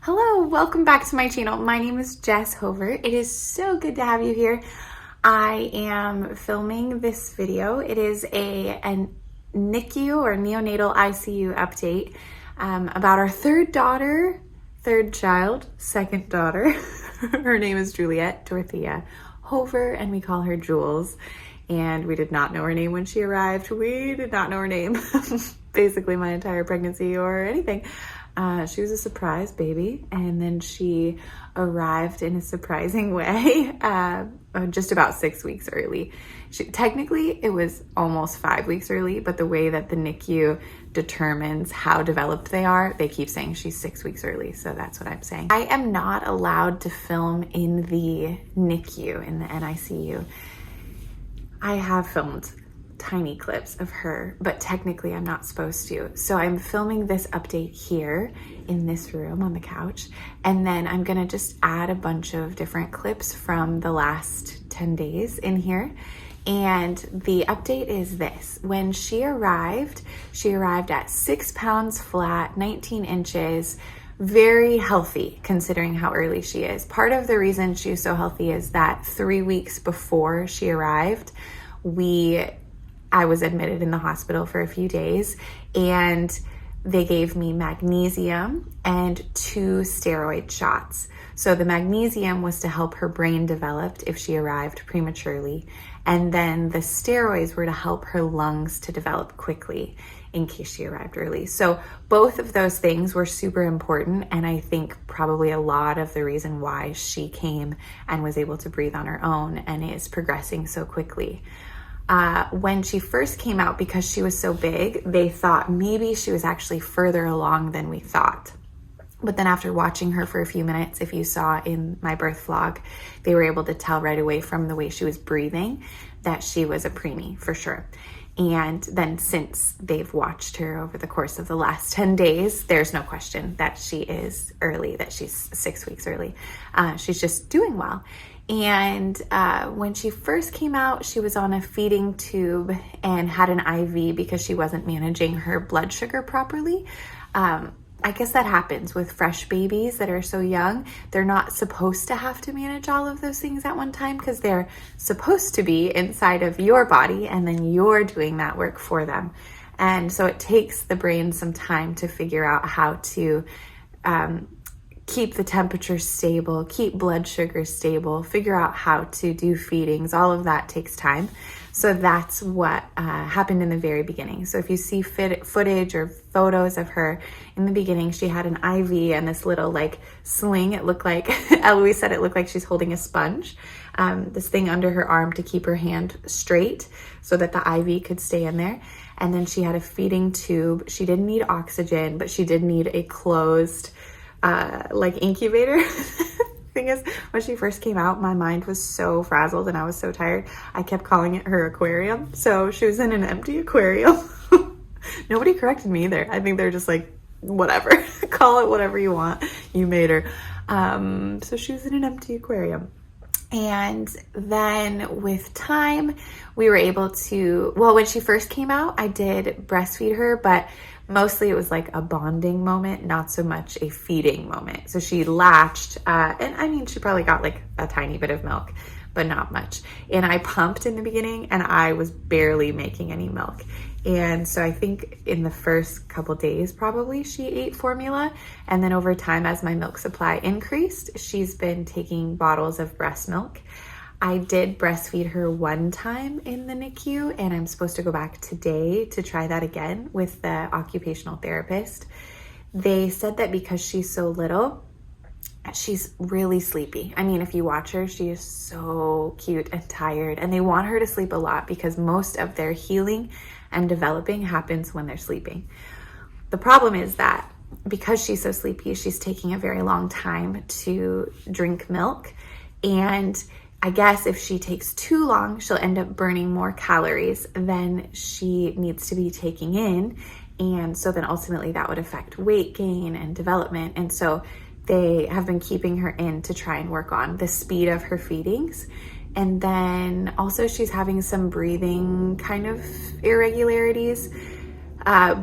Hello, welcome back to my channel. My name is Jess Hover. It is so good to have you here. I am filming this video. It is a NICU or neonatal ICU update about our third child, second daughter. Her name is Juliette Dorothea Hover, and we call her Jules. And we did not know her name when she arrived. We did not know her name basically my entire pregnancy or anything. She was a surprise baby, and then she arrived in a surprising way just about 6 weeks early. Technically, it was almost 5 weeks early, but the way that the NICU determines how developed they are, they keep saying she's 6 weeks early, so that's what I'm saying. I am not allowed to film in the NICU, in the NICU. I have filmed tiny clips of her, but technically I'm not supposed to. So I'm filming this update here in this room on the couch, and then I'm gonna just add a bunch of different clips from the last 10 days in here. And the update is this. When she arrived at 6 pounds flat, 19 inches, very healthy considering how early she is. Part of the reason she was so healthy is that 3 weeks before she arrived, I was admitted in the hospital for a few days, and they gave me magnesium and 2 steroid shots. So the magnesium was to help her brain develop if she arrived prematurely, and then the steroids were to help her lungs to develop quickly in case she arrived early. So both of those things were super important, and I think probably a lot of the reason why she came and was able to breathe on her own and is progressing so quickly. When she first came out, because she was so big, they thought maybe she was actually further along than we thought. But then after watching her for a few minutes, if you saw in my birth vlog, they were able to tell right away from the way she was breathing that she was a preemie for sure. And then since they've watched her over the course of the last 10 days, there's no question that she is early, that she's 6 weeks early. She's just doing well. And when she first came out, she was on a feeding tube and had an IV because she wasn't managing her blood sugar properly. I guess that happens with fresh babies that are so young. They're not supposed to have to manage all of those things at one time because they're supposed to be inside of your body, and then you're doing that work for them. And so it takes the brain some time to figure out how to keep the temperature stable, keep blood sugar stable, figure out how to do feedings. All of that takes time. So that's what happened in the very beginning. So if you see footage or photos of her in the beginning, she had an IV and this little like sling. It looked like, Eloise said it looked like she's holding a sponge. This thing under her arm to keep her hand straight so that the IV could stay in there. And then she had a feeding tube. She didn't need oxygen, but she did need a closed like incubator. Thing is, when she first came out, my mind was so frazzled and I was so tired. I kept calling it her aquarium. So she was in an empty aquarium. Nobody corrected me either. I think they're just like, whatever, call it whatever you want. You made her. So she was in an empty aquarium. And then with time, we were able to, well, when she first came out, I did breastfeed her, but mostly it was like a bonding moment, not so much a feeding moment. So she latched, and I mean, she probably got like a tiny bit of milk, but not much. And I pumped in the beginning and I was barely making any milk. And so I think in the first couple days, probably she ate formula. And then over time, as my milk supply increased, she's been taking bottles of breast milk. I did breastfeed her one time in the NICU, and I'm supposed to go back today to try that again with the occupational therapist. They said that because she's so little, she's really sleepy. I mean, if you watch her, she is so cute and tired, and they want her to sleep a lot because most of their healing and developing happens when they're sleeping. The problem is that because she's so sleepy, she's taking a very long time to drink milk, and I guess if she takes too long, she'll end up burning more calories than she needs to be taking in. And so then ultimately that would affect weight gain and development. And so they have been keeping her in to try and work on the speed of her feedings. And then also she's having some breathing kind of irregularities.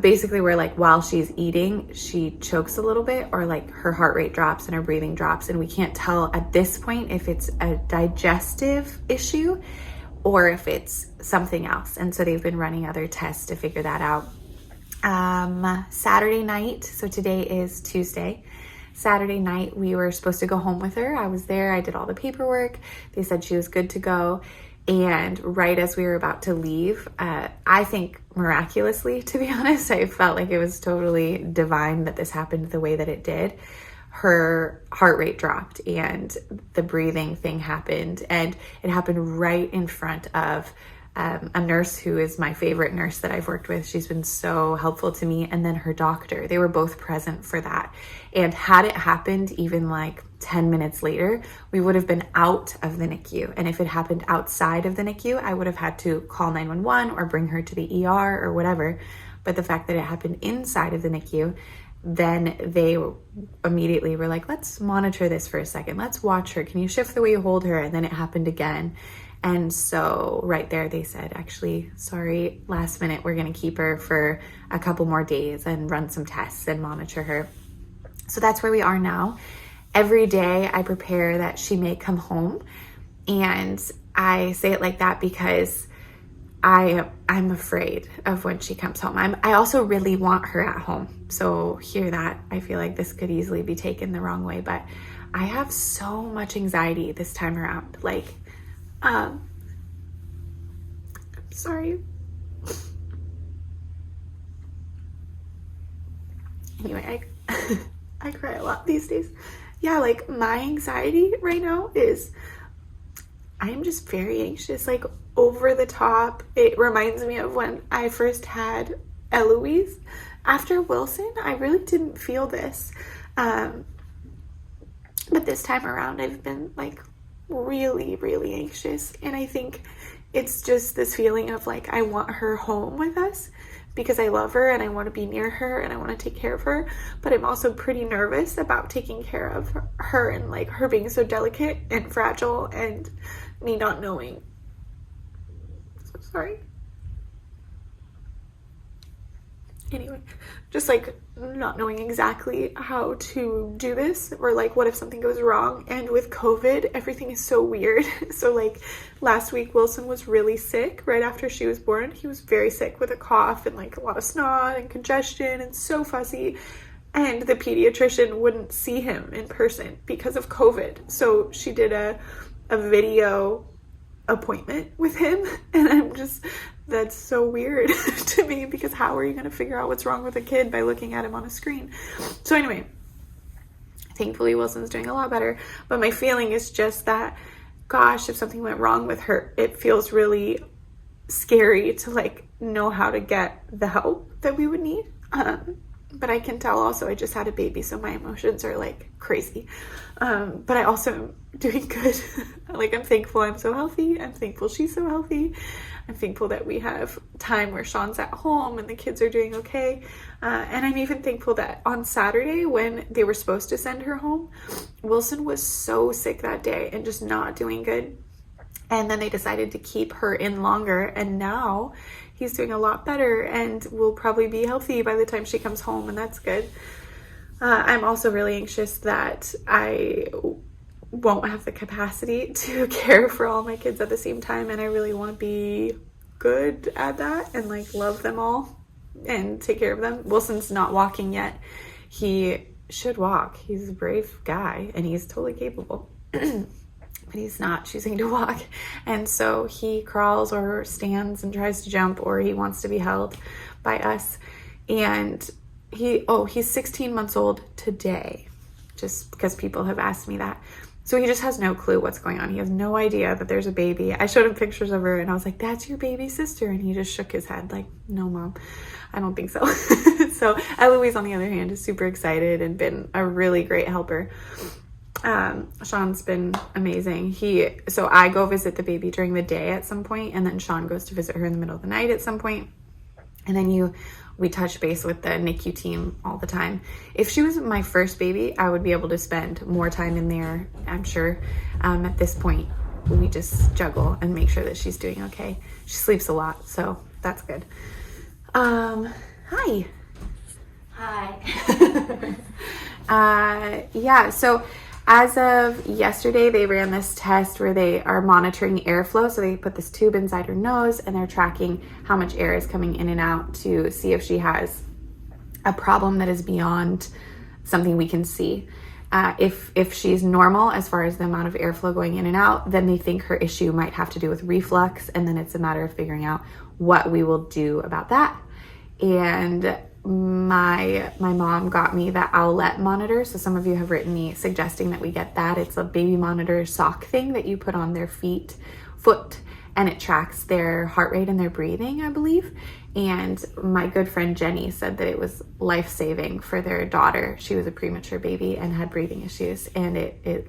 basically where like while she's eating, she chokes a little bit, or like her heart rate drops and her breathing drops. And we can't tell at this point if it's a digestive issue or if it's something else. And so they've been running other tests to figure that out. Saturday night, so today is Tuesday. Saturday night, we were supposed to go home with her. I was there. I did all the paperwork. They said she was good to go. And right as we were about to leave, I think miraculously, to be honest, I felt like it was totally divine that this happened the way that it did. Her heart rate dropped and the breathing thing happened, and it happened right in front of a nurse who is my favorite nurse that I've worked with. She's been so helpful to me. And then her doctor, they were both present for that. And had it happened even like 10 minutes later, we would have been out of the NICU. And if it happened outside of the NICU, I would have had to call 911 or bring her to the ER or whatever. But the fact that it happened inside of the NICU, then they immediately were like, let's monitor this for a second. Let's watch her. Can you shift the way you hold her? And then it happened again. And so right there, they said, actually, sorry, last minute, we're going to keep her for a couple more days and run some tests and monitor her. So that's where we are now. Every day I prepare that she may come home. And I say it like that because I'm afraid of when she comes home. I also really want her at home. So hear that. I feel like this could easily be taken the wrong way, but I have so much anxiety this time around. Like, I'm sorry. Anyway, I cry a lot these days. Yeah, like my anxiety right now is I'm just very anxious, like over the top. It reminds me of when I first had Eloise. After Wilson, I really didn't feel this. But this time around, I've been like really, really anxious. And I think it's just this feeling of like, I want her home with us because I love her and I want to be near her and I want to take care of her. But I'm also pretty nervous about taking care of her and like her being so delicate and fragile and me not knowing. So sorry. Anyway, just like not knowing exactly how to do this, or like what if something goes wrong. And with COVID, everything is so weird. So like last week, Wilson was really sick right after she was born. He was very sick with a cough and like a lot of snot and congestion and so fussy. And the pediatrician wouldn't see him in person because of COVID. So she did a video appointment with him, and I'm just, that's so weird to me, because how are you going to figure out what's wrong with a kid by looking at him on a screen? So anyway, thankfully Wilson's doing a lot better, but my feeling is just that, gosh, if something went wrong with her, it feels really scary to like know how to get the help that we would need. But I can tell also I just had a baby, so my emotions are like crazy. But I also am doing good. Like, I'm thankful I'm so healthy. I'm thankful she's so healthy. I'm thankful that we have time where Sean's at home and the kids are doing okay. And I'm even thankful that on Saturday, when they were supposed to send her home, Wilson was so sick that day and just not doing good. And then they decided to keep her in longer, and now he's doing a lot better and will probably be healthy by the time she comes home, and that's good. I'm also really anxious that I won't have the capacity to care for all my kids at the same time, and I really want to be good at that and like love them all and take care of them. Wilson's not walking yet. He should walk. He's a brave guy and he's totally capable. But he's not choosing to walk. And so he crawls or stands and tries to jump, or he wants to be held by us. And he's 16 months old today, just because people have asked me that. So he just has no clue what's going on. He has no idea that there's a baby. I showed him pictures of her and I was like, that's your baby sister. And he just shook his head like, no, Mom, I don't think so. So Eloise, on the other hand, is super excited and been a really great helper. Sean's been amazing. So I go visit the baby during the day at some point, and then Sean goes to visit her in the middle of the night at some point. And then we touch base with the NICU team all the time. If she was my first baby, I would be able to spend more time in there, I'm sure. At this point, we just juggle and make sure that she's doing okay. She sleeps a lot, so that's good. Hi. Hi. Yeah, so as of yesterday, they ran this test where they are monitoring airflow. So they put this tube inside her nose and they're tracking how much air is coming in and out to see if she has a problem that is beyond something we can see. If she's normal as far as the amount of airflow going in and out, then they think her issue might have to do with reflux, and then it's a matter of figuring out what we will do about that. And my mom got me the Owlet monitor. So some of you have written me suggesting that we get that. It's a baby monitor sock thing that you put on their foot, and it tracks their heart rate and their breathing, I believe. And my good friend Jenny said that it was life-saving for their daughter. She was a premature baby and had breathing issues, and it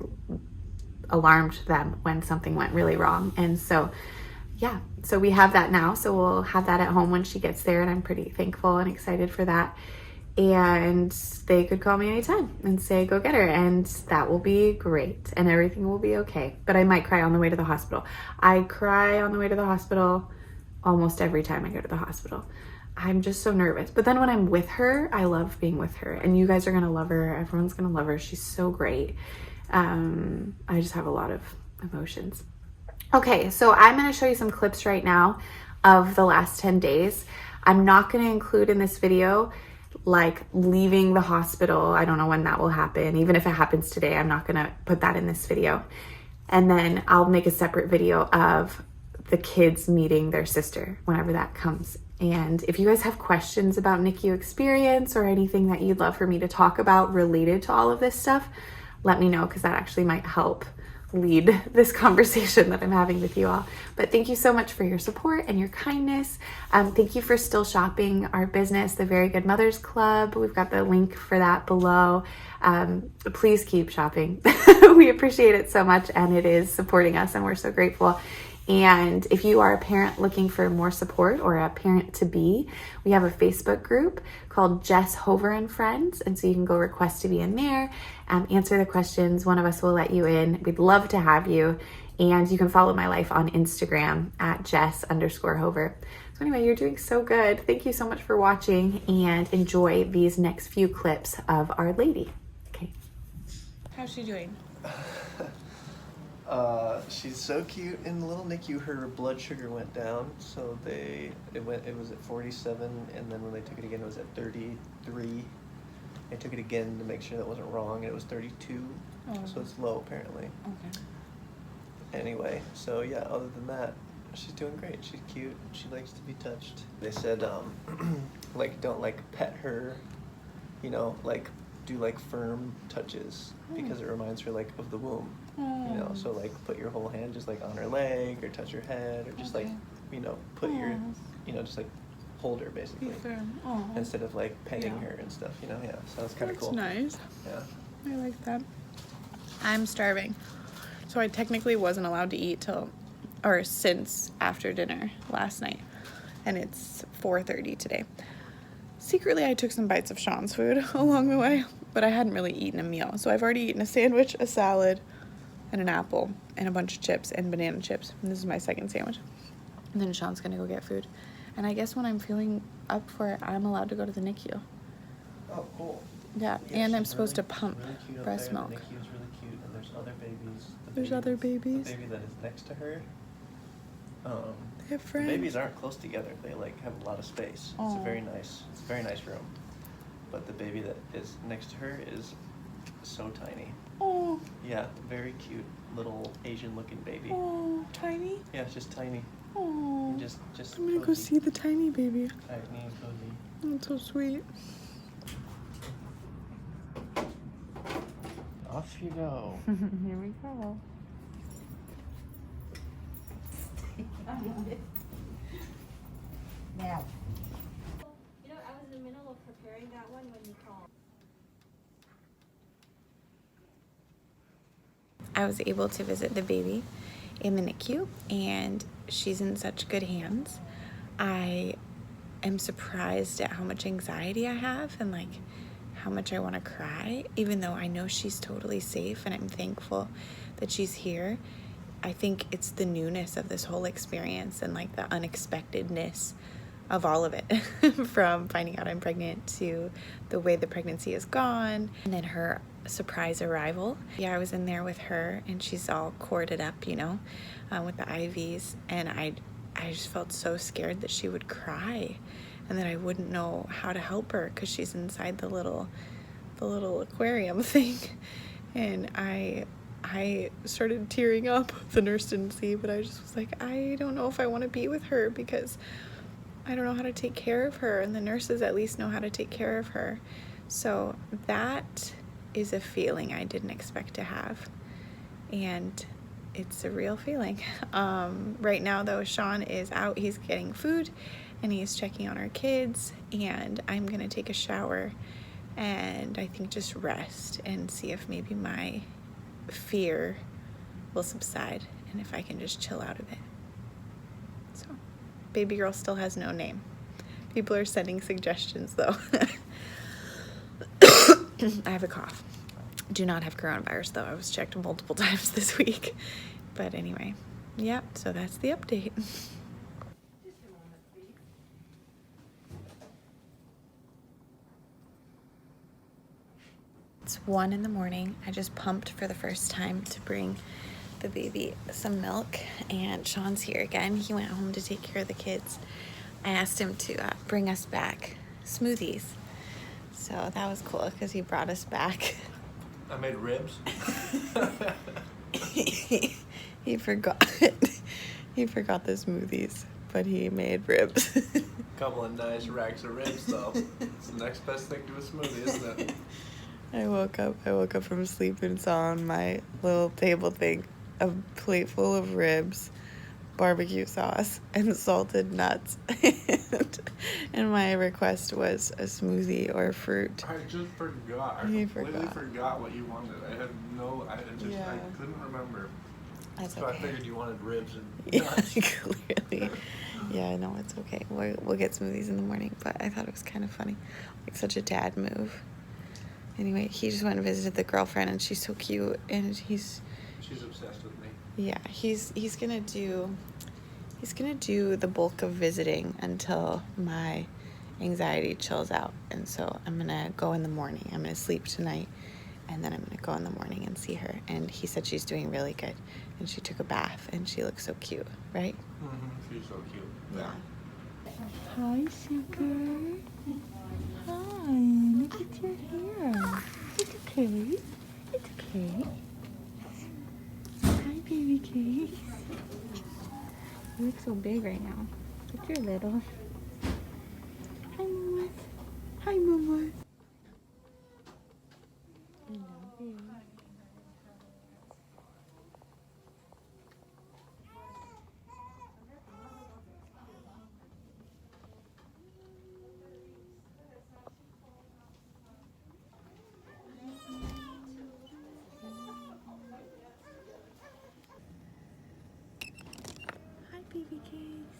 alarmed them when something went really wrong. And so yeah, so we have that now. So we'll have that at home when she gets there, and I'm pretty thankful and excited for that. And they could call me anytime and say, go get her, and that will be great and everything will be okay. But I might cry on the way to the hospital. I cry on the way to the hospital almost every time I go to the hospital. I'm just so nervous. But then when I'm with her, I love being with her, and you guys are gonna love her. Everyone's gonna love her. She's so great. I just have a lot of emotions. Okay, so I'm going to show you some clips right now of the last 10 days. I'm not going to include in this video like leaving the hospital. I don't know when that will happen. Even if it happens today, I'm not going to put that in this video. And then I'll make a separate video of the kids meeting their sister whenever that comes. And if you guys have questions about NICU experience or anything that you'd love for me to talk about related to all of this stuff, let me know, because that actually might help lead this conversation that I'm having with you all. But thank you so much for your support and your kindness. Thank you for still shopping our business, the Very Good Mothers Club. We've got the link for that below. Please keep shopping. We appreciate it so much, and it is supporting us, and we're so grateful. And if you are a parent looking for more support, or a parent to be, we have a Facebook group called Jess Hover and Friends. And so you can go request to be in there, answer the questions. One of us will let you in. We'd love to have you. And you can follow my life on Instagram at Jess_Hover. So anyway, you're doing so good. Thank you so much for watching, and enjoy these next few clips of Our Lady. Okay. How's she doing? She's so cute. In the little NICU, her blood sugar went down, so it was at 47, and then when they took it again, it was at 33. They took it again to make sure that wasn't wrong, and it was 32. So it's low apparently. Okay. Anyway, so yeah, other than that, she's doing great. She's cute. She likes to be touched. They said, like, don't like pet her, you know, like do like firm touches, because it reminds her like of the womb. You know, so like put your whole hand just like on her leg, or touch her head, or just like, you know, put your, you know, just like hold her basically, instead of like petting her and stuff, you know. Yeah, so it's kind of cool. Nice. Yeah, I like that. I'm starving, so I technically wasn't allowed to eat since after dinner last night, and it's 4:30 today. Secretly, I took some bites of Sean's food along the way, but I hadn't really eaten a meal. So I've already eaten a sandwich, a salad, and an apple, and a bunch of chips and banana chips. And this is my second sandwich. And then Sean's gonna go get food. And I guess when I'm feeling up for it, I'm allowed to go to the NICU. Oh, cool. Yeah, and I'm supposed to pump really cute breast there. milk. The NICU is really cute, and there's other babies. There's other babies. The baby that is next to her. They have friends. The babies aren't close together. They like have a lot of space. It's a very nice room. But the baby that is next to her is so tiny. Oh. Yeah, very cute little Asian-looking baby. Oh, tiny. Yeah, it's just tiny. Oh. Just. I'm gonna go see the tiny baby. Tiny and cozy. That's so sweet. Off you go. Here we go. Now. You know, I was in the middle of preparing that one when you called. I was able to visit the baby in the NICU, and she's in such good hands. I am surprised at how much anxiety I have, and like how much I want to cry, even though I know she's totally safe, and I'm thankful that she's here. I think it's the newness of this whole experience, and like the unexpectedness of all of it, from finding out I'm pregnant to the way the pregnancy has gone, and then her surprise arrival. Yeah, I was in there with her, and she's all corded up, you know, with the IVs, and I just felt so scared that she would cry, and that I wouldn't know how to help her because she's inside the little aquarium thing, and I started tearing up. The nurse didn't see, but I just was like, I don't know if I want to be with her because I don't know how to take care of her, and the nurses at least know how to take care of her. So that is a feeling I didn't expect to have, and it's a real feeling. Right now though, Sean is out, he's getting food, and he's checking on our kids, and I'm gonna take a shower and I think just rest and see if maybe my fear will subside and if I can just chill out a bit. So, baby girl still has no name. People are sending suggestions though. I have a cough. Do not have coronavirus though. I was checked multiple times this week. But anyway, yep, so that's the update. It's 1 in the morning. I just pumped for the first time to bring the baby some milk, and Sean's here again. He went home to take care of the kids. I asked him to bring us back smoothies. So that was cool because he brought us back. I made ribs. He forgot. He forgot the smoothies, but he made ribs. Couple of nice racks of ribs though. It's the next best thing to a smoothie, isn't it? I woke up from sleep and saw on my little table thing a plate full of ribs, barbecue sauce, and salted nuts. And my request was a smoothie or fruit. I just forgot. I completely forgot what you wanted. I couldn't remember. That's So okay. I figured you wanted ribs and Yeah, nuts. clearly. Yeah, no, it's okay. We'll get smoothies in the morning, but I thought it was kind of funny. Like, such a dad move. Anyway, he just went and visited the girlfriend, and she's so cute, and She's obsessed with me. yeah, he's gonna do the bulk of visiting until my anxiety chills out, and so I'm gonna go in the morning. I'm gonna sleep tonight, and then I'm gonna go in the morning and see her. And he said she's doing really good, and she took a bath, and she looks so cute, right? Mm-hmm. She's so cute. Yeah. Hi, sugar. Hi, look at your hair. It's okay. It's okay. Hi, baby cake. You look so big right now, but you're little. Hi, Mama. Hi, Mama. I love you. Hi, baby cakes.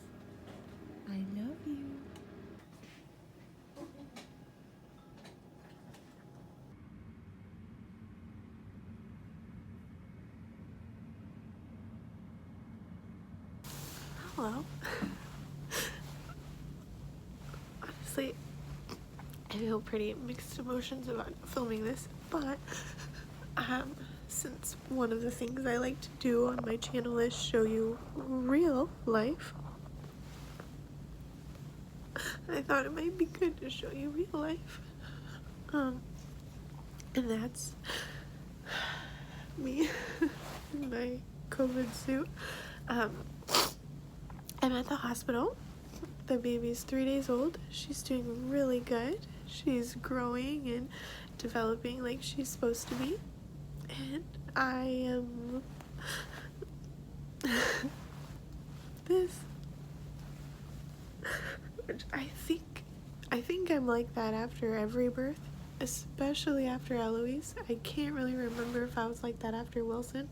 I love you. Hello. Honestly, I feel pretty mixed emotions about filming this, but since one of the things I like to do on my channel is show you real life, I thought it might be good to show you real life. And that's me in my COVID suit. I'm at the hospital. The baby's 3 days old. She's doing really good. She's growing and developing like she's supposed to be. And I am this, which I think I'm like that after every birth, especially after Eloise. I can't really remember if I was like that after Wilson.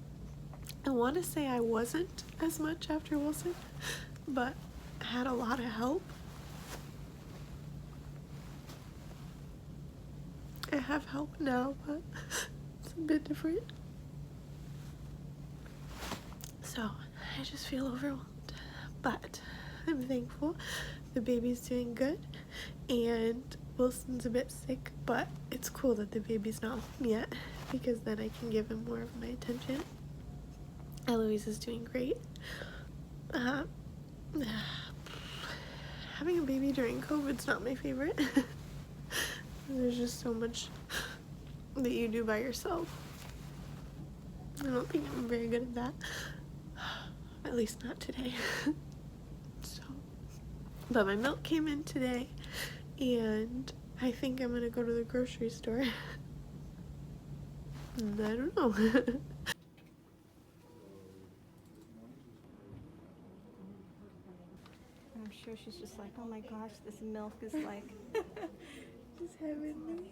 I want to say I wasn't as much after Wilson, but I had a lot of help. I have help now, but it's a bit different. So I just feel overwhelmed, but I'm thankful the baby's doing good, and Wilson's a bit sick, but it's cool that the baby's not home yet because then I can give him more of my attention. Eloise is doing great. Having a baby during COVID's not my favorite. There's just so much that you do by yourself. I don't think I'm very good at that. At least not today. So, but my milk came in today, and I think I'm gonna go to the grocery store. And I don't know. I'm sure she's just like, oh my gosh, this milk is like, Just heavenly.